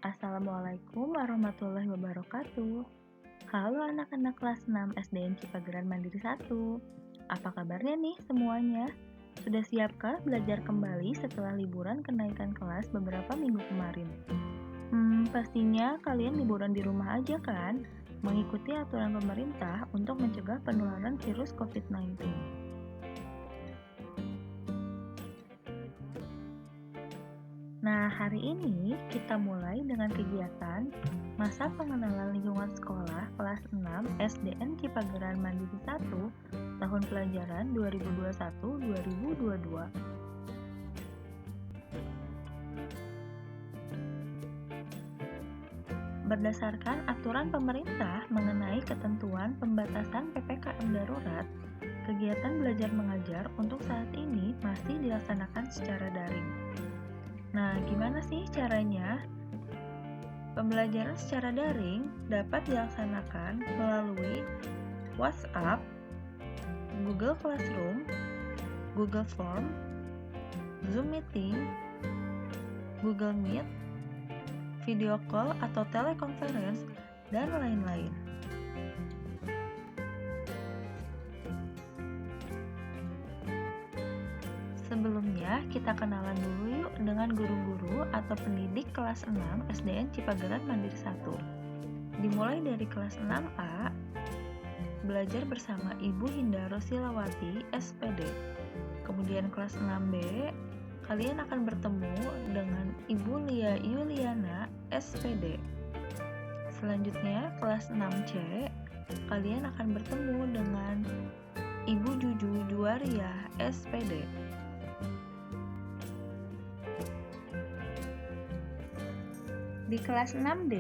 Assalamualaikum warahmatullahi wabarakatuh. Halo anak-anak kelas 6 SDN Cipageran Mandiri 1. Apa kabarnya nih semuanya? Sudah siapkah belajar kembali setelah liburan kenaikan kelas beberapa minggu kemarin? Pastinya kalian liburan di rumah aja kan? Mengikuti aturan pemerintah untuk mencegah penularan virus COVID-19. Nah, hari ini kita mulai dengan kegiatan Masa Pengenalan Lingkungan Sekolah kelas 6 SDN Cipageran Mandiri 1 tahun pelajaran 2021-2022. Berdasarkan aturan pemerintah mengenai ketentuan pembatasan PPKM darurat, kegiatan belajar mengajar untuk saat ini masih dilaksanakan secara daring. Nah, gimana sih caranya? Pembelajaran secara daring dapat dilaksanakan melalui WhatsApp, Google Classroom, Google Form, Zoom Meeting, Google Meet, video call atau teleconference, dan lain-lain. Sebelumnya, kita kenalan dulu yuk dengan guru-guru atau pendidik kelas 6 SDN Cipageran Mandiri 1. Dimulai dari kelas 6A, belajar bersama Ibu Hindaro Silawati, SPD. Kemudian kelas 6B, kalian akan bertemu dengan Ibu Lia Yuliana, SPD. Selanjutnya, kelas 6C, kalian akan bertemu dengan Ibu Juju Juwaria, SPD. Di kelas 6D,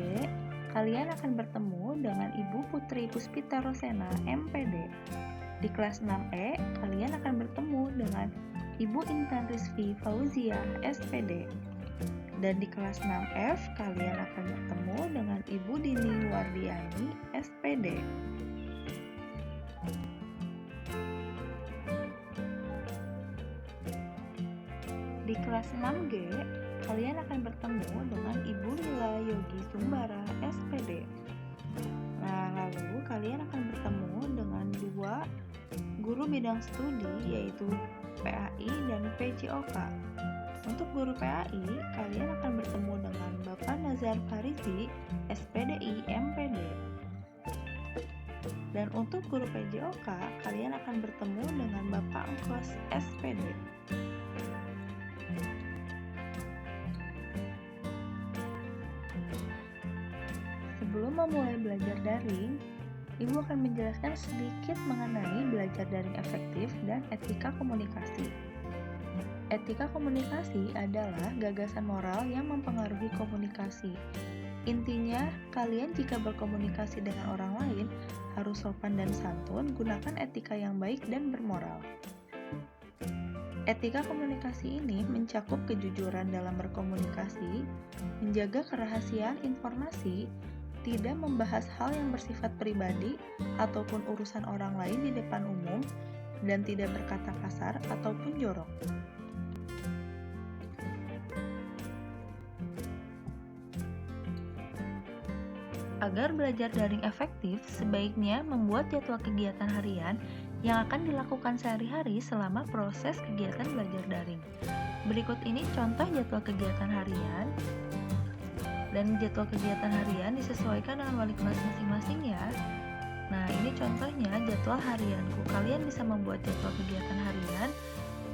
kalian akan bertemu dengan Ibu Putri Puspita Rosena, MPD. Di kelas 6E, kalian akan bertemu dengan Ibu Intan Rizvi Fauzia, SPD. Dan di kelas 6F, kalian akan bertemu dengan Ibu Dini Wardiani, SPD. Di kelas 6G, kalian akan bertemu dengan Ibu Lila Yogi Sumbara, SPD. Nah, lalu kalian akan bertemu dengan dua guru bidang studi, yaitu PAI dan PJOK. Untuk guru PAI, kalian akan bertemu dengan Bapak Nazar Farizi, SPDI MPD. Dan untuk guru PJOK, kalian akan bertemu dengan Bapak Engkos, SPD. Sebelum memulai belajar daring, Ibu akan menjelaskan sedikit mengenai belajar daring efektif dan etika komunikasi. Etika komunikasi adalah gagasan moral yang mempengaruhi komunikasi. Intinya, kalian jika berkomunikasi dengan orang lain harus sopan dan santun, gunakan etika yang baik dan bermoral. Etika komunikasi ini mencakup kejujuran dalam berkomunikasi, menjaga kerahasiaan informasi, tidak membahas hal yang bersifat pribadi ataupun urusan orang lain di depan umum, dan tidak berkata kasar ataupun jorok. Agar belajar daring efektif, sebaiknya membuat jadwal kegiatan harian yang akan dilakukan sehari-hari selama proses kegiatan belajar daring. Berikut ini contoh jadwal kegiatan harian. Dan jadwal kegiatan harian disesuaikan dengan wali kelas masing-masing ya. Nah, ini contohnya jadwal harianku. Kalian bisa membuat jadwal kegiatan harian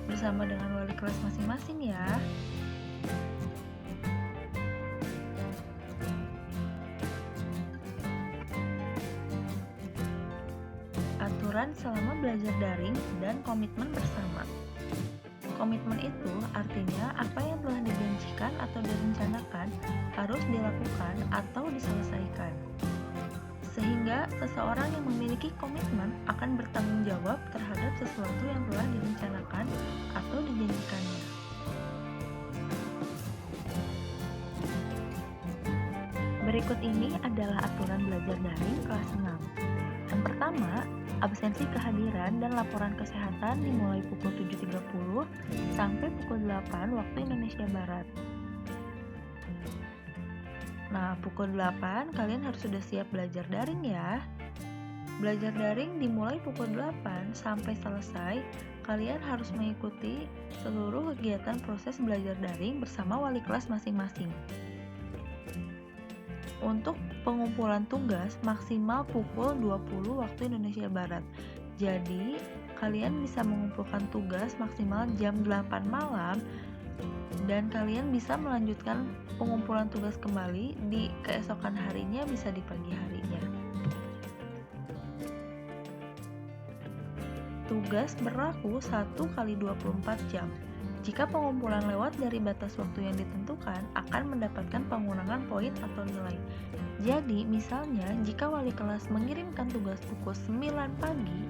bersama dengan wali kelas masing-masing ya. Aturan selama belajar daring dan komitmen bersama. Komitmen itu artinya apa yang telah dijanjikan atau direncanakan harus dilakukan atau diselesaikan. Sehingga seseorang yang memiliki komitmen akan bertanggung jawab terhadap sesuatu yang telah direncanakan atau dijanjikannya. Berikut ini adalah aturan belajar daring kelas 6. Yang pertama, absensi kehadiran dan laporan kesehatan dimulai pukul 7.30 sampai pukul 8 waktu Indonesia Barat. Nah, pukul 8 kalian harus sudah siap belajar daring ya. Belajar daring dimulai pukul 8 sampai selesai. Kalian harus mengikuti seluruh kegiatan proses belajar daring bersama wali kelas masing-masing. Untuk pengumpulan tugas maksimal pukul 20 waktu Indonesia Barat. Jadi, kalian bisa mengumpulkan tugas maksimal jam 8 malam dan kalian bisa melanjutkan pengumpulan tugas kembali di keesokan harinya, bisa di pagi harinya. Tugas berlaku 1 kali 24 jam. Jika pengumpulan lewat dari batas waktu yang ditentukan, akan mendapatkan pengurangan poin atau nilai. Jadi, misalnya, jika wali kelas mengirimkan tugas pukul 9 pagi,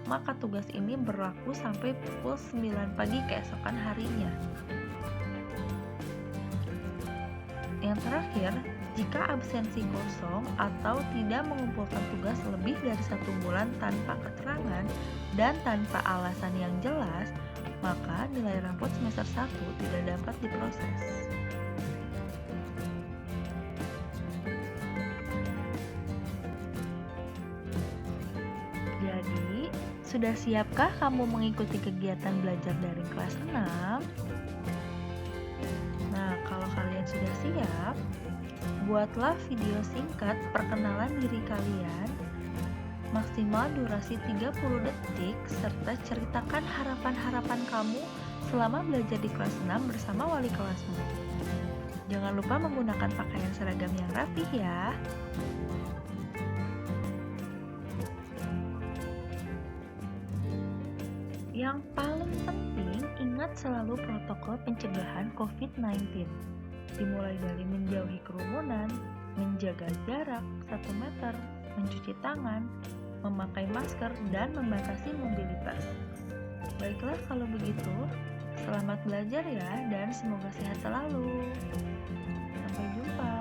maka tugas ini berlaku sampai pukul 9 pagi keesokan harinya. Yang terakhir, jika absensi kosong atau tidak mengumpulkan tugas lebih dari 1 bulan tanpa keterangan dan tanpa alasan yang jelas, maka nilai rapot semester 1 tidak dapat diproses. Jadi, sudah siapkah kamu mengikuti kegiatan belajar daring kelas 6? Nah, kalau kalian sudah siap, buatlah video singkat perkenalan diri kalian, maksimal durasi 30 detik, serta ceritakan harapan-harapan kamu selama belajar di kelas 6 bersama wali kelasmu. Jangan lupa menggunakan pakaian seragam yang rapih ya. Yang paling penting, ingat selalu protokol pencegahan COVID-19. Dimulai dari menjauhi kerumunan, menjaga jarak 1 meter, mencuci tangan, memakai masker, dan membatasi mobilitas. Baiklah kalau begitu, selamat belajar ya, dan semoga sehat selalu. Sampai jumpa.